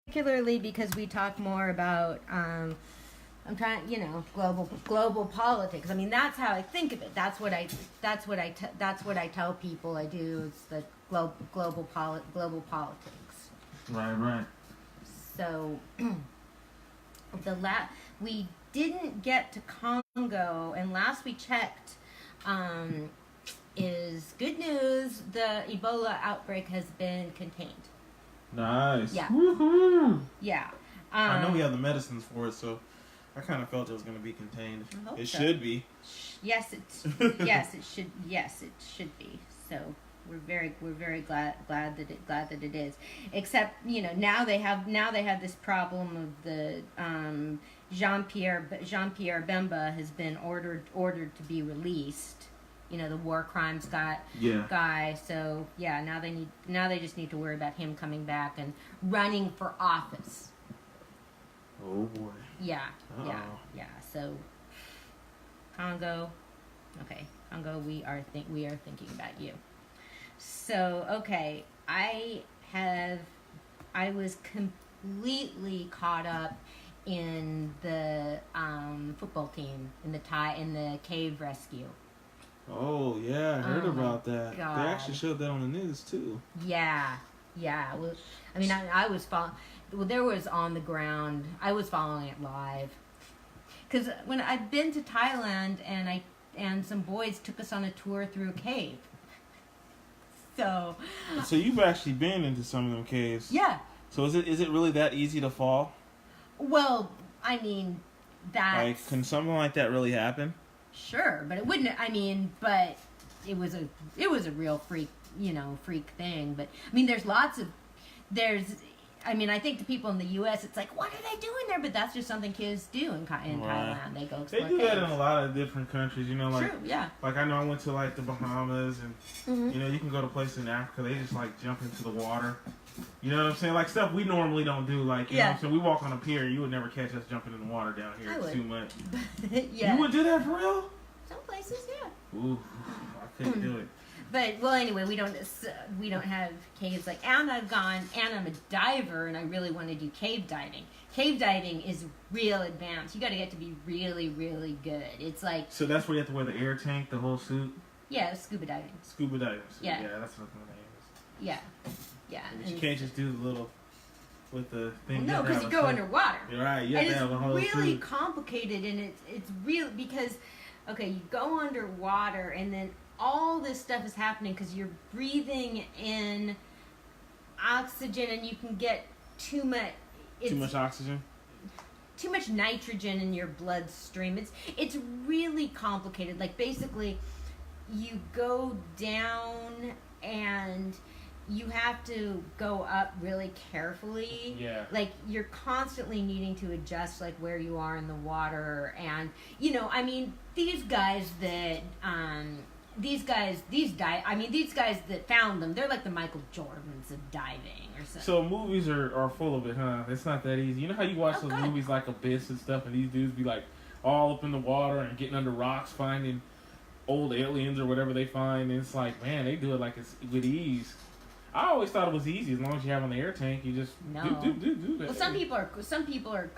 particularly because we talk more about I'm trying, global politics. I mean, that's how I think of it. That's what I tell people I do. It's the global politics. Right. So we didn't get to Congo, and last we checked, is good news. The Ebola outbreak has been contained. Nice. Yeah. Woohoo! Yeah. I know we have the medicines for it, so I kind of felt it was going to be contained. It should be. Yes, it should. Yes, it should be. So we're very glad that it is. Except now they have this problem of the Jean-Pierre Bemba has been ordered to be released. The war crimes guy. So yeah, now they just need to worry about him coming back and running for office. Oh boy. Yeah. Uh-oh. Yeah. So Congo, we are thinking about you. So okay, I was completely caught up in the football team in the cave rescue. Oh yeah, I heard about that. God. They actually showed that on the news too. Yeah. Well, I mean, I was following. Well, there was on the ground. I was following it live. Because when I've been to Thailand and some boys took us on a tour through a cave. So you've actually been into some of them caves. Yeah. So is it really that easy to fall? Well, I mean, can something like that really happen? Sure, but it wouldn't. I mean, but it was a real freak thing. But I mean, I think the people in the U.S. it's like, what are they doing there? But that's just something kids do in Thailand. They go explore. They do that in a lot of different countries. True, yeah. Like I know I went to the Bahamas, and you can go to places in Africa. They just jump into the water. You know what I'm saying? Like stuff we normally don't do. Like you know what I'm saying? We walk on a pier. You would never catch us jumping in the water down here. It's too much. Yeah. You would do that for real? Some places, yeah. Ooh, I couldn't do it. But anyway, we don't have caves and I'm a diver, and I really want to do cave diving. Cave diving is real advanced. You got to get to be really, really good. It's like. So that's where you have to wear the air tank, the whole suit. Yeah, scuba diving. Scuba diving. Yeah, that's what the name is. Yeah. But you can't just do the little with the thing. Well, no, because you go underwater. You're right. You have to have a whole it's really suit. complicated, and it's real because, okay, you go underwater, and then all this stuff is happening because you're breathing in oxygen, and you can get too much. Too much oxygen. Too much nitrogen in your bloodstream. It's really complicated. Like basically, you go down and you have to go up really carefully. Yeah. Like you're constantly needing to adjust where you are in the water, and these guys that these guys that found them, they're like the Michael Jordans of diving or something. So movies are full of it, huh? It's not that easy. You know how you watch those movies like Abyss and stuff, and these dudes be all up in the water and getting under rocks, finding old aliens or whatever they find, and it's man, they do it it's with ease. I always thought it was easy as long as you have on the air tank. You just do that. Well, some people are.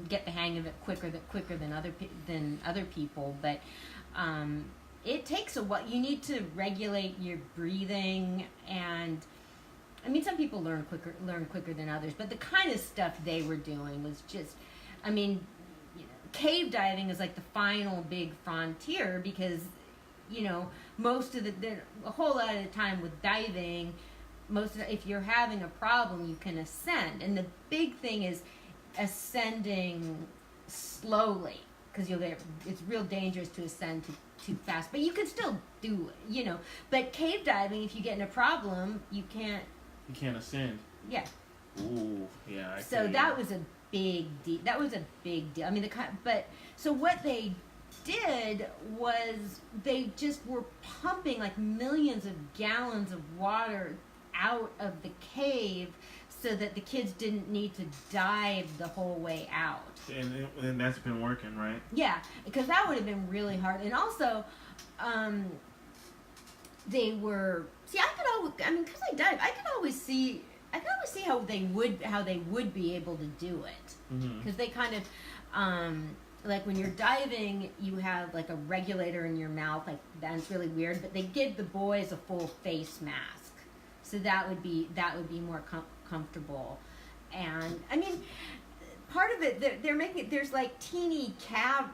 Get the hang of it quicker than other people, but it takes a while. You need to regulate your breathing, and some people learn quicker than others. But the kind of stuff they were doing was just, cave diving is the final big frontier because. Most of a whole lot of the time with diving, if you're having a problem, you can ascend. And the big thing is ascending slowly because it's real dangerous to ascend too fast. But you can still do it, But cave diving, if you get in a problem, you can't. You can't ascend. Yeah. Ooh, yeah. That was a big deal. So what they did was they just were pumping millions of gallons of water out of the cave so that the kids didn't need to dive the whole way out. And that's been working, right? Yeah, because that would have been really hard. And also, they were... See, because I dive, I could always see I can always see how they would be able to do it, because they kind of like when you're diving, you have like a regulator in your mouth, like that's really weird. But they give the boys a full face mask, so that would be more comfortable. And I mean, part of it they're making, there's like teeny cab,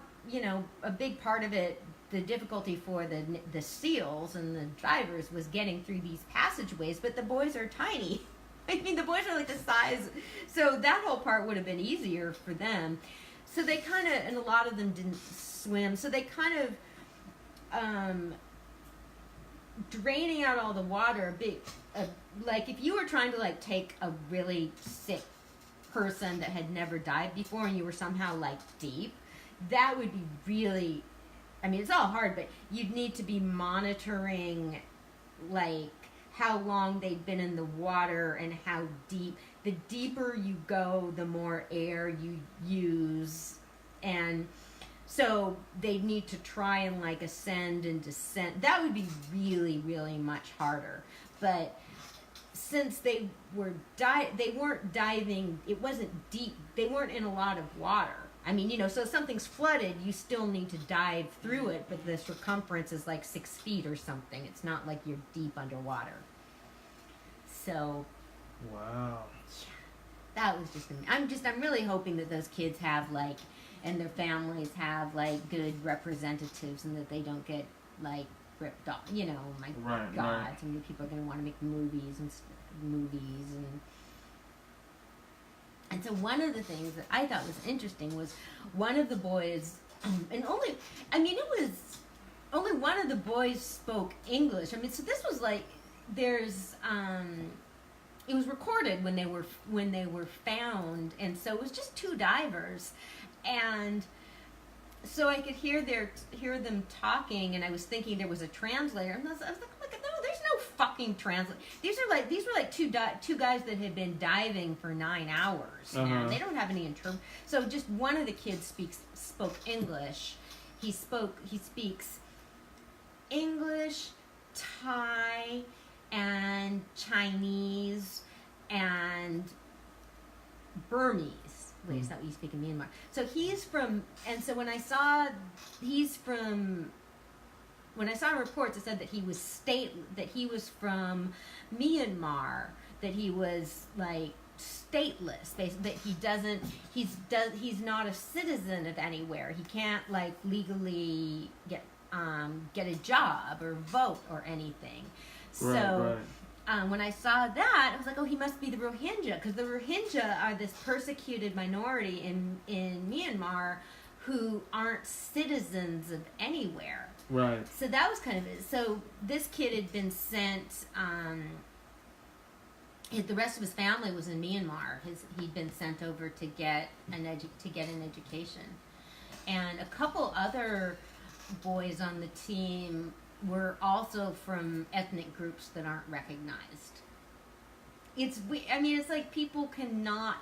a big part of it. The difficulty for the SEALs and the divers was getting through these passageways, but the boys are tiny. I mean, the boys are like the size, so that whole part would have been easier for them. So they kind of, and a lot of them didn't swim, so they kind of draining out all the water. Like if you were trying to like take a really sick person that had never dived before and you were somehow like deep, that would be really, I mean, it's all hard, but you'd need to be monitoring like how long they've been in the water and how deep. The deeper you go, the more air you use. And so they need to try and like ascend and descend. That would be really, really much harder. But since they weren't diving, it wasn't deep. They weren't in a lot of water. I mean, so if something's flooded, you still need to dive through it, but the circumference is like 6 feet or something. It's not like you're deep underwater. So, wow, that was I'm really hoping that those kids have like, and their families have like good representatives, and that they don't get like ripped off. My God, right. So many people are going to want to make movies. And so one of the things that I thought was interesting was one of the boys, and only one of the boys spoke English. I mean, so this was like, there's, it was recorded when they were found, and so it was just 2 divers, and so I could hear them talking, and I was thinking there was a translator, and I was like, no, there's no fucking translator. These were like two guys that had been diving for 9 hours. And they don't have any interpret. So just one of the kids spoke English. He speaks English, Thai, and Chinese, and Burmese. Wait, it's not what you speak in Myanmar. So when I saw reports, it said that he was from Myanmar, that he was like stateless, basically, that he's not a citizen of anywhere. He can't like legally get a job or vote or anything. So when I saw that, I was like, oh, he must be the Rohingya, because the Rohingya are this persecuted minority in Myanmar who aren't citizens of anywhere. Right. So that was kind of it. So this kid had been sent. The rest of his family was in Myanmar. He'd been sent over to get an education, and a couple other boys on the team were also from ethnic groups that aren't recognized. It's like people cannot.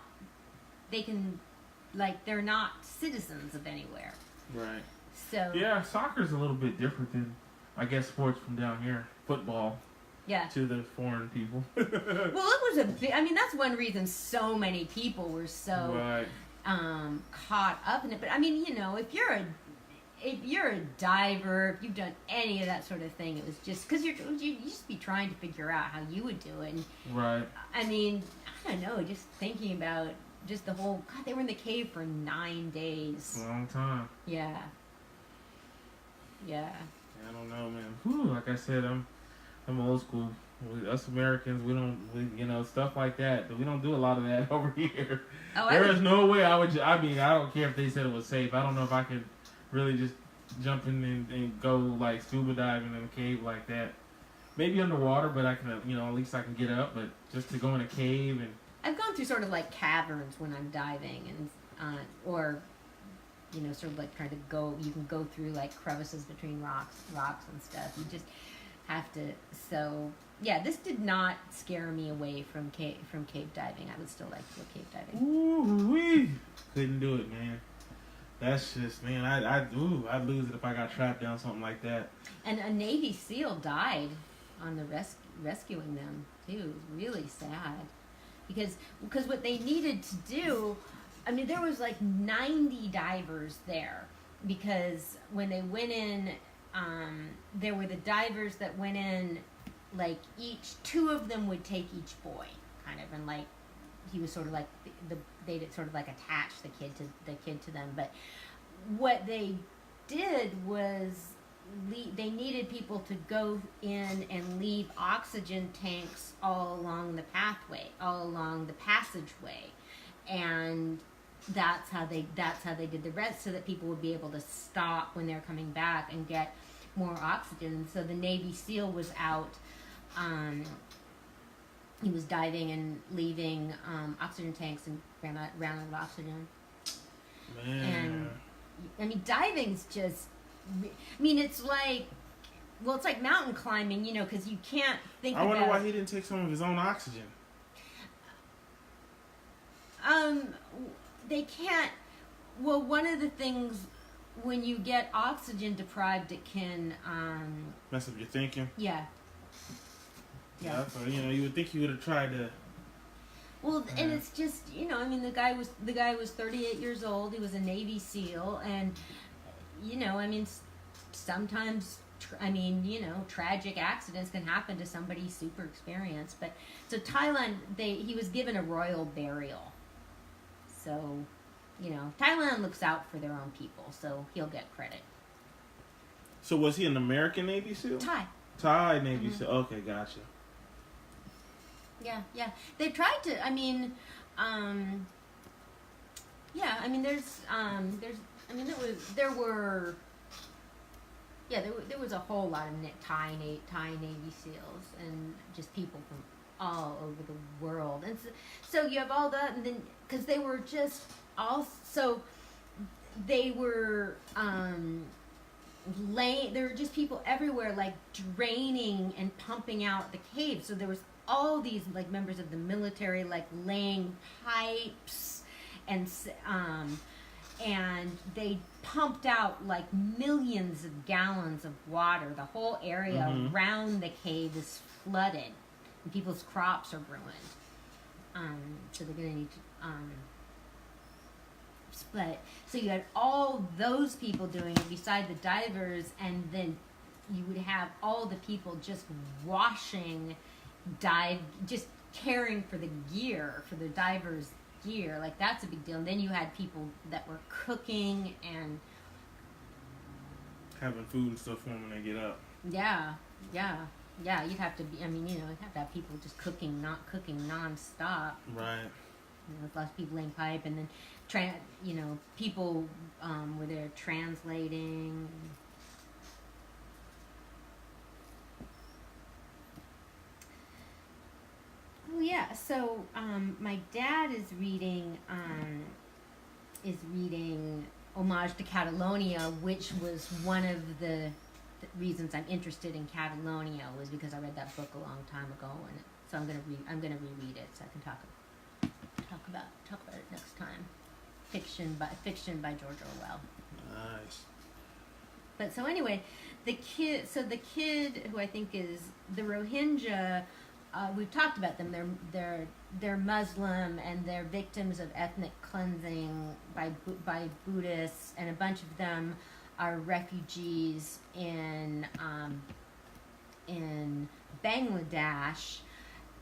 They're not citizens of anywhere. Right. So yeah, soccer's a little bit different than, I guess, sports from down here. Football. Yeah. To the foreign people. Well, it was that's one reason so many people were so caught up in it. But I mean, if you're a diver, if you've done any of that sort of thing, it was just because you just be trying to figure out how you would do it. And, right. I mean, I don't know, just thinking about just the whole, God, they were in the cave for 9 days. A long time. Yeah. I don't know, man. Whew, like I said, I'm old school. Us Americans, we don't, stuff like that. We don't do a lot of that over here. There is no way I don't care if they said it was safe. I don't know if I could really just jump in and go like scuba diving in a cave like that. Maybe underwater, but I can, at least I can get up. But just to go in a cave and I've gone through sort of like caverns when I'm diving, and or sort of like trying to go. You can go through like crevices between rocks and stuff. You just have to. So yeah, this did not scare me away from cave diving. I would still like to go cave diving. Ooh-wee. Couldn't do it, man. That's just, man, I'd lose it if I got trapped down something like that. And a Navy SEAL died on the rescuing them too. It was really sad. because what they needed to do, I mean, there was like 90 divers there, because when they went in, there were the divers that went in, like two of them would take each boy, kind of, and like he was sort of like they'd sort of like attach the kid to them. But what they did was they needed people to go in and leave oxygen tanks all along the pathway, all along the passageway, and that's how they did the rest, so that people would be able to stop when they're coming back and get more oxygen. So the Navy SEAL was out. He was diving and leaving oxygen tanks and ran out of oxygen. Man. And I mean, diving's just, I mean, it's like mountain climbing, you know, because you can't think about... I wonder why he didn't take some of his own oxygen. They can't... Well, one of the things, when you get oxygen deprived, it can... mess up your thinking. Yeah. Yeah. So, you know, you would think he would have tried to... Well, and it's just, you know, I mean, the guy was 38 years old. He was a Navy SEAL, and, you know, I mean, sometimes, you know, tragic accidents can happen to somebody super experienced. But so Thailand, he was given a royal burial. So, you know, Thailand looks out for their own people, so he'll get credit. So was he an American Navy SEAL? Thai Navy SEAL. Okay, gotcha. Yeah. They tried to. I mean, yeah. I mean, there was a whole lot of Thai Navy SEAls, and just people from all over the world. And so you have all that, and then because they were just also they were there were just people everywhere, like draining and pumping out the cave. So there was all these like members of the military like laying pipes, and they pumped out like millions of gallons of water. The whole area around the cave is flooded, and people's crops are ruined. So they're gonna need to but so you had all those people doing it beside the divers, and then you would have all the people just washing, just caring for the gear, for the divers' gear. Like, that's a big deal. And then you had people that were cooking and having food and stuff for them when they get up. Yeah. You'd have to be. I mean, you know, you'd have to have people just cooking nonstop. Right. You know, with lots of people laying pipe, and then people were there translating. Oh yeah, so my dad is reading Homage to Catalonia, which was one of the reasons I'm interested in Catalonia, was because I read that book a long time ago, and so I'm gonna reread it so I can talk about it next time. Fiction by George Orwell. Nice. But so anyway, the kid who I think is the Rohingya, we've talked about them. They're Muslim, and they're victims of ethnic cleansing by Buddhists, and a bunch of them are refugees in Bangladesh,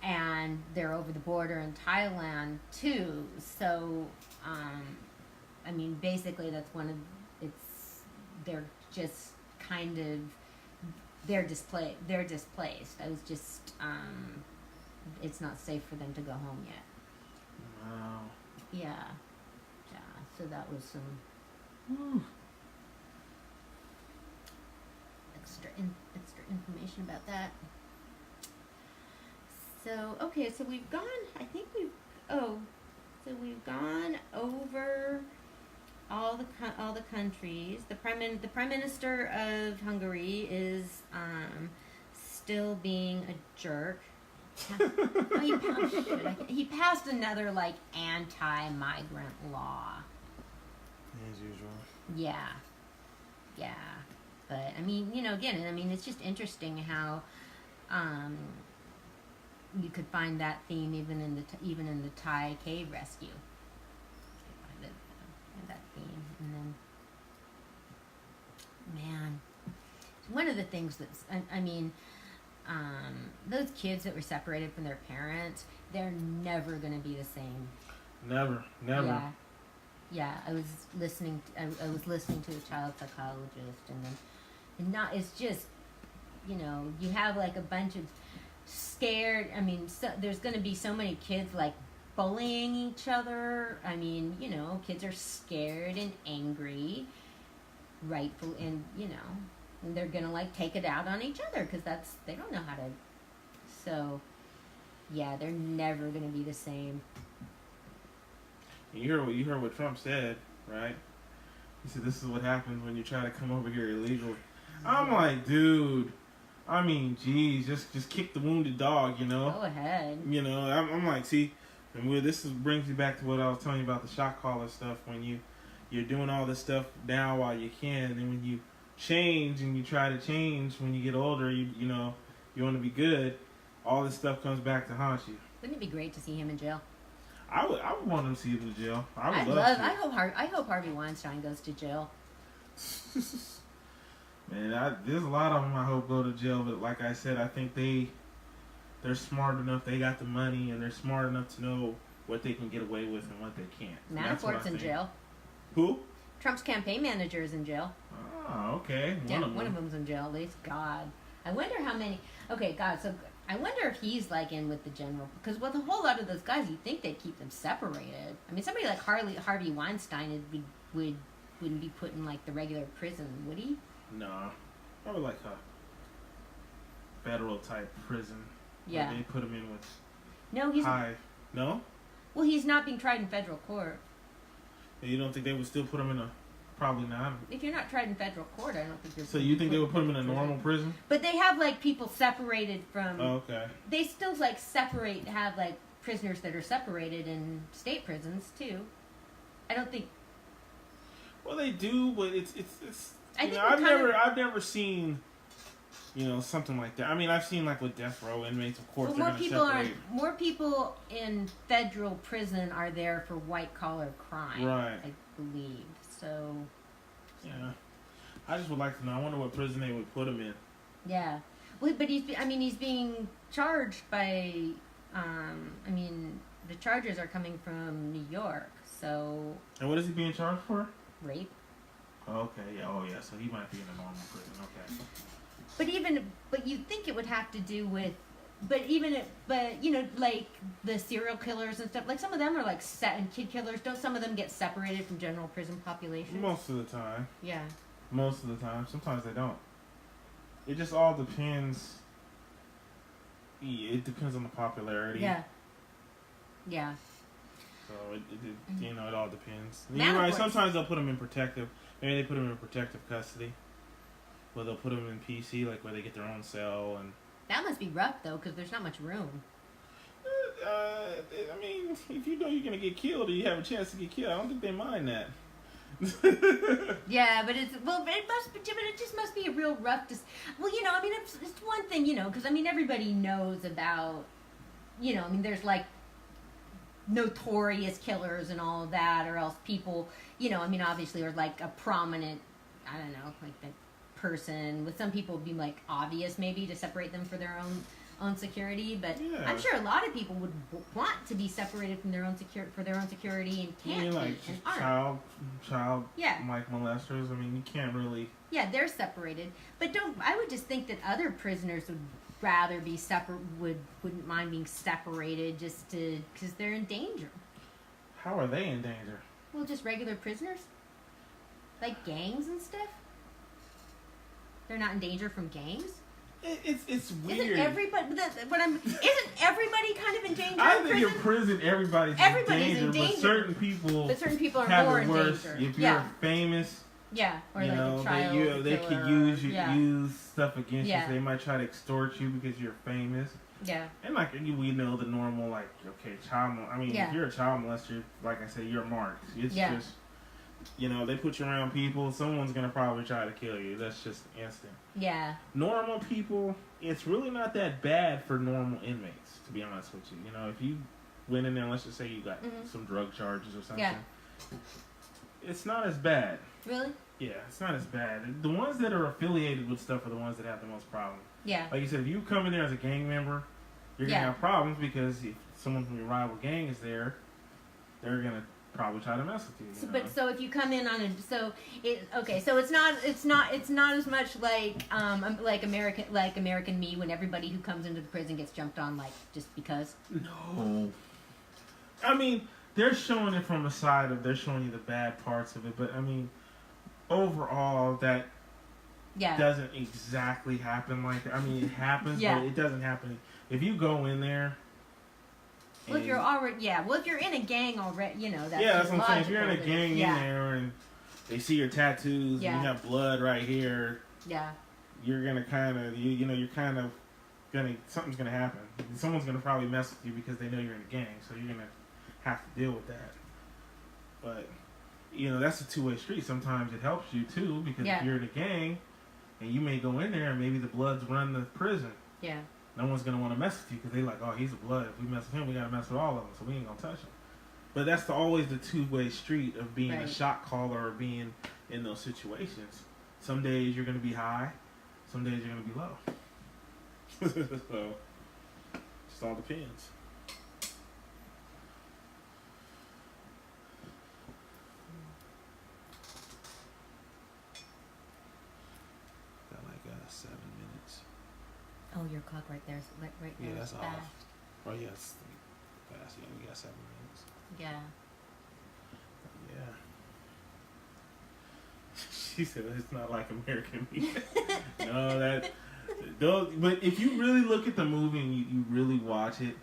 and they're over the border in Thailand too. So, I mean, basically that's they're just kind of, they're displaced. I was just, it's not safe for them to go home yet. Wow. Yeah. So that was some extra information about that. So, okay, so we've gone over all the countries. The prime minister of Hungary is still being a jerk. He passed another like anti-migrant law. As usual. Yeah. But I mean, you know, again, I mean, it's just interesting how you could find that theme even in the Thai cave rescue. You could find that theme, and then, man, one of the things that's, I mean, those kids that were separated from their parents, they're never going to be the same. Never. Yeah. I was listening to a child psychologist, it's just, you have like a bunch of scared. I mean, there's going to be so many kids like bullying each other. I mean, kids are scared and angry, rightful, and and they're gonna like take it out on each other because they don't know how to. So, yeah, they're never gonna be the same. You heard what Trump said, right? He said, "This is what happens when you try to come over here illegally." I'm like, dude. I mean, geez, just kick the wounded dog, Go ahead. I'm like, see, and brings me back to what I was telling you about the shot caller stuff. When you're doing all this stuff now while you can, and when you change and you try to change when you get older, you want to be good. All this stuff comes back to haunt you. Wouldn't it be great to see him in jail? I would want him to see him in jail. I hope Harvey Weinstein goes to jail. Man, there's a lot of them I hope go to jail, but like I said, I think they're smart enough. They got the money, and they're smart enough to know what they can get away with and what they can't. Manafort's in jail. Who? Trump's campaign manager is in jail. Oh, okay. One of them's in jail, at least. God. I wonder how many. Okay, God, so I wonder if he's like in with the general. Because with a whole lot of those guys, you'd think they'd keep them separated. I mean, somebody like Harvey Weinstein wouldn't be put in like the regular prison, would he? No. Probably like a federal type prison. Yeah. They put him in with. No, he's. No? Well, he's not being tried in federal court. You don't think they would still put him in a? Probably not. If you're not tried in federal court, I don't think you're. So you think they would put him in a normal prison? But they have like people separated from. Oh, okay. They still like have like prisoners that are separated in state prisons too. I don't think. Well, they do, but it's. I think I've never seen. Something like that. I mean, I've seen like with death row inmates, of course. Well, more people in federal prison are there for white collar crime. Right. I believe so. Yeah. I just would like to know. I wonder what prison they would put him in. Yeah. Well, but he's being charged by. The charges are coming from New York. So. And what is he being charged for? Rape. Okay. Yeah. Oh, yeah. So he might be in a normal prison. Okay. But you'd think it would have to do with, like the serial killers and stuff. Like some of them are like and kid killers. Don't some of them get separated from general prison population? Most of the time. Yeah. Most of the time. Sometimes they don't. It just all depends. Yeah, it depends on the popularity. Yeah. Yeah. So it all depends. You're right. Sometimes they'll put them in protective. Maybe they put them in protective custody. Well, they'll put them in PC, like where they get their own cell, and that must be rough though, because there's not much room. I mean, if you know you're gonna get killed, or you have a chance to get killed, I don't think they mind that. Yeah, but it just must be a real rough. It's one thing, because everybody knows about, there's like notorious killers and all of that, or else people, obviously are like a prominent, I don't know, like the person. With some people, it'd be like obvious maybe to separate them for their own security, but yeah. I'm sure a lot of people would want to be separated from their own security and can't like child yeah. like molesters. I mean, you can't really. Yeah, they're separated, but I would just think that other prisoners would rather be wouldn't mind being separated just because they're in danger. How are they in danger? Well, just regular prisoners, like gangs and stuff. They're not in danger from gangs. It's weird. Isn't everybody kind of in danger? I think in prison everybody's in danger. But certain people are have more it in worse. danger. If you're famous, or like a child, they could use stuff against you. So they might try to extort you because you're famous. Yeah. And like we know the normal if you're a child molester, like I said, you're marked. It's just You know, they put you around people, someone's going to probably try to kill you. That's just instant. Yeah. Normal people, it's really not that bad for normal inmates, to be honest with you. You know, if you went in there, let's just say you got some drug charges or something, it's not as bad. Really? Yeah, it's not as bad. The ones that are affiliated with stuff are the ones that have the most problems. Yeah. Like you said, if you come in there as a gang member, you're going to have problems because if someone from your rival gang is there, they're going to probably try to mess with you. So, but so if you come in on a so it's not as much like American Me when everybody who comes into the prison gets jumped on like just because. No. I mean, they're showing it from a side of they're showing you the bad parts of it, but I mean, overall that doesn't exactly happen like that. I mean, it happens, but it doesn't happen. If you go in there. Well, if you're already, if you're in a gang already, you know, that's what I'm saying. If you're in a gang in there and they see your tattoos and you have blood right here, you're going to kind of, you're kind of going to, something's going to happen. Someone's going to probably mess with you because they know you're in a gang, so you're going to have to deal with that. But, that's a two-way street. Sometimes it helps you, too, because if you're in a gang and you may go in there and maybe the bloods run the prison. Yeah. No one's going to want to mess with you because they're like, oh, he's a blood. If we mess with him, we got to mess with all of them, so we ain't going to touch him. But that's always the two-way street of being a shot caller or being in those situations. Some days you're going to be high. Some days you're going to be low. So, just all depends. Got like 7 minutes. Oh, your clock right there. Right there. Yeah, that's fast. off. Oh, yeah, it's fast. Yeah, we got 7 minutes. Yeah. Yeah. She said it's not like American Me. But if you really look at the movie and you really watch it,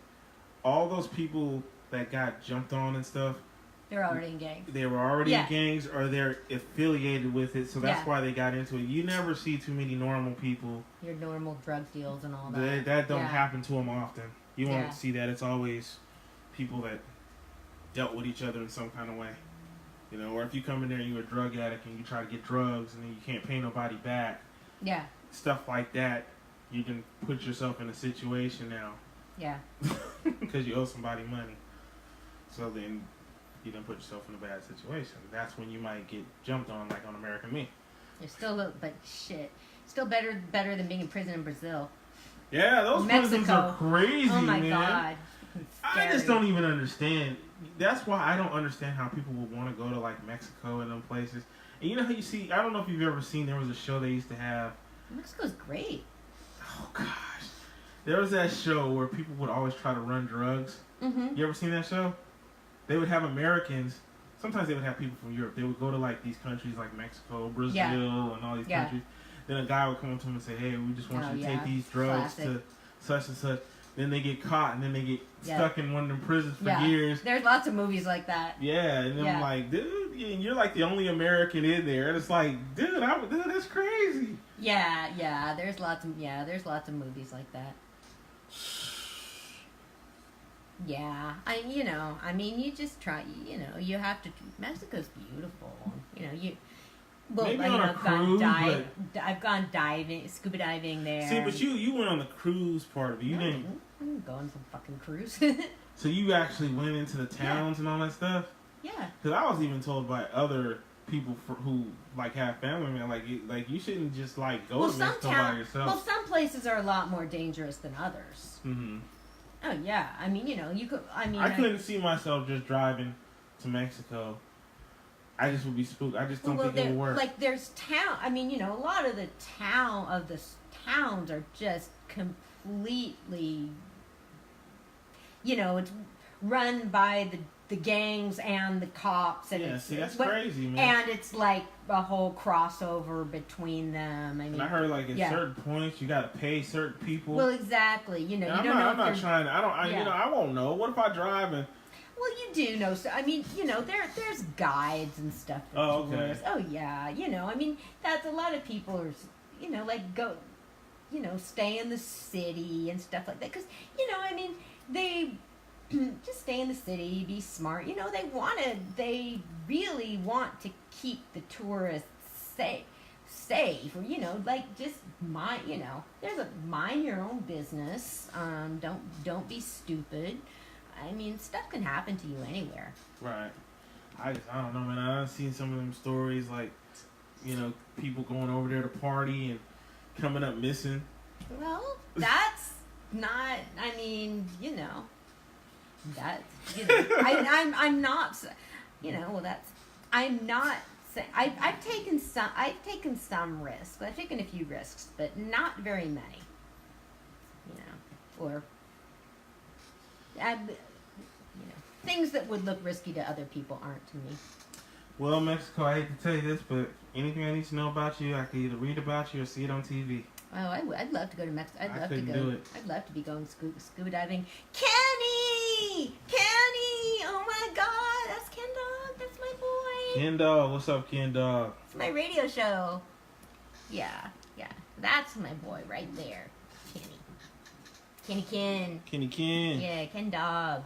all those people that got jumped on and stuff, they're already in gangs. They were already in gangs or they're affiliated with it, so that's why they got into it. You never see too many normal people. Your normal drug deals and all that. That don't happen to them often. You won't see that. It's always people that dealt with each other in some kind of way. Or if you come in there and you're a drug addict and you try to get drugs and then you can't pay nobody back. Yeah. Stuff like that, you can put yourself in a situation now. Yeah. Because you owe somebody money. So then you done put yourself in a bad situation. That's when you might get jumped on, like on American Me. You're still, but shit, still better than being in prison in Brazil. Yeah, those prisons are crazy, oh my man. God. I just don't even understand. That's why I don't understand how people would want to go to like Mexico and them places. And you know how you see, I don't know if you've ever seen, there was a show they used to have. Mexico's great. Oh gosh. There was that show where people would always try to run drugs. Mm-hmm. You ever seen that show? They would have Americans. Sometimes they would have people from Europe. They would go to like these countries like Mexico, Brazil, and all these countries. Then a guy would come up to them and say, hey, we just want you to take these drugs to such and such. Then they get caught and then they get stuck in one of them prisons for years. There's lots of movies like that. Yeah, and I'm like, dude, you're like the only American in there. And it's like, dude, that's crazy. Yeah, there's lots of movies like that. Yeah, you just try, you have to, Mexico's beautiful, Maybe on a cruise, I've gone diving, scuba diving there. See, but you went on the cruise part of it. You didn't. I didn't go on some fucking cruise. So you actually went into the towns and all that stuff? Yeah. Because I was even told by other people who like have family, man, like you shouldn't just like go to Mexico by yourself. Well, some places are a lot more dangerous than others. Mm-hmm. Oh yeah, you could. I couldn't see myself just driving to Mexico. I just would be spooked. I just don't think it would work. Like there's a lot of the towns are just completely, it's run by the gangs and the cops. And that's crazy, man. And it's like a whole crossover between them. And I heard like at certain points you got to pay certain people. Well, exactly. You don't know. I'm not trying to. I won't know. What if I drive and. Well, you do know. So, there's guides and stuff. Oh, okay. Oh, yeah. That's a lot of people are, go, stay in the city and stuff like that. Because, just stay in the city, be smart. You know, they really want to keep the tourists safe, or, you know, like, just mind, you know, mind your own business. Don't be stupid. I mean, stuff can happen to you anywhere. Right. I don't know, man. I've seen some of them stories, like, you know, people going over there to party and coming up missing. Well, that's not, I mean, you know, that's, you know, I'm not, you know, well, that's, I'm not saying, I've taken some risks. I've taken a few risks, but not very many, you know, or, you know, things that would look risky to other people aren't to me. Well, Mexico, I hate to tell you this, but anything I need to know about you, I can either read about you or see it on TV. Oh, I'd love to go to Mexico. I'd love to go. Do it. I'd love to be going scuba diving. Kenny! Oh my God, that's Ken Dog. That's my boy. Ken Dog, what's up, Ken Dog? It's my radio show. Yeah. That's my boy right there. Kenny. Ken. Yeah, Ken Dog.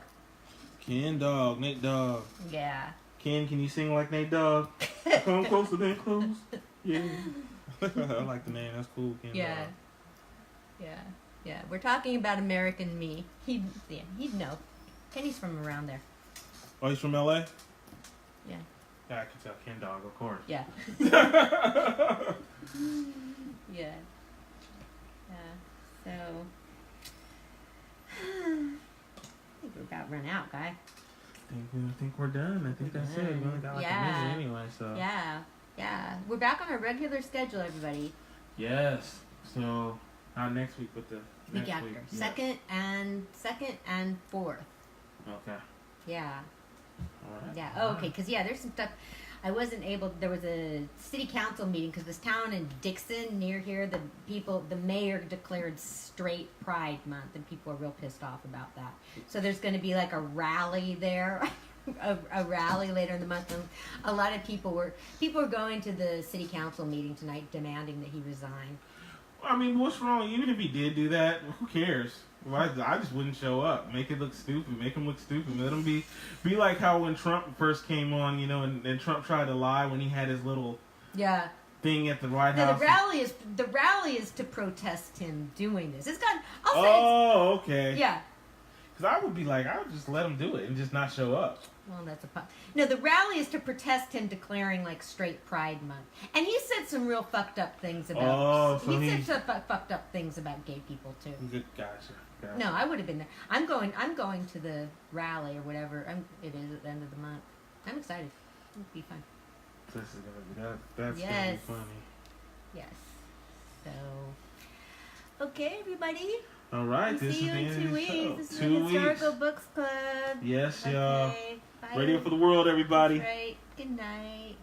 Ken Dog, Nate Dog. Yeah. Ken, can you sing like Nate Dog? Come closer, then close. Yeah. I like the name. That's cool, Ken Dog. Yeah. We're talking about American me. He'd know. Kenny's from around there. Oh, he's from LA? Yeah. Yeah, I can tell. Ken Dog, of course. Yeah. Yeah. So, I think we're about run out, guy. I think we're done. I think that's it. We only got like a minute anyway, so. Yeah. We're back on our regular schedule, everybody. Yes. So, not next week, but the Week next after. week. Second and fourth. Okay. Yeah. All right. Yeah. Oh, okay. Because there's some stuff. I wasn't able. There was a city council meeting because this town in Dixon near here, the mayor declared straight Pride Month, and people are real pissed off about that. So there's going to be like a rally there, a rally later in the month. And a lot of people were going to the city council meeting tonight demanding that he resign. I mean, what's wrong? Even if he did do that, who cares? Well, I just wouldn't show up. Make it look stupid. Make him look stupid. Let him be like how when Trump first came on, you know, and Trump tried to lie when he had his little thing at the White House. The rally is to protest him doing this. It's got. Okay. Yeah. Because I would be like, I would just let him do it and just not show up. Well, that's no. The rally is to protest him declaring like straight Pride Month, and he said some real fucked up things about. He said some fucked up things about gay people too. Good, gotcha. No, I would have been there. I'm going to the rally or whatever. It is at the end of the month. I'm excited. It'll be fun. This is gonna be that's gonna be funny. Yes. So, okay, everybody. All right, We'll this see is you the in end 2 of the weeks. show. This is 2 the weeks. Historical Books Club. Yes, Okay. y'all. Bye. Radio for the world, everybody. That's right. Good night.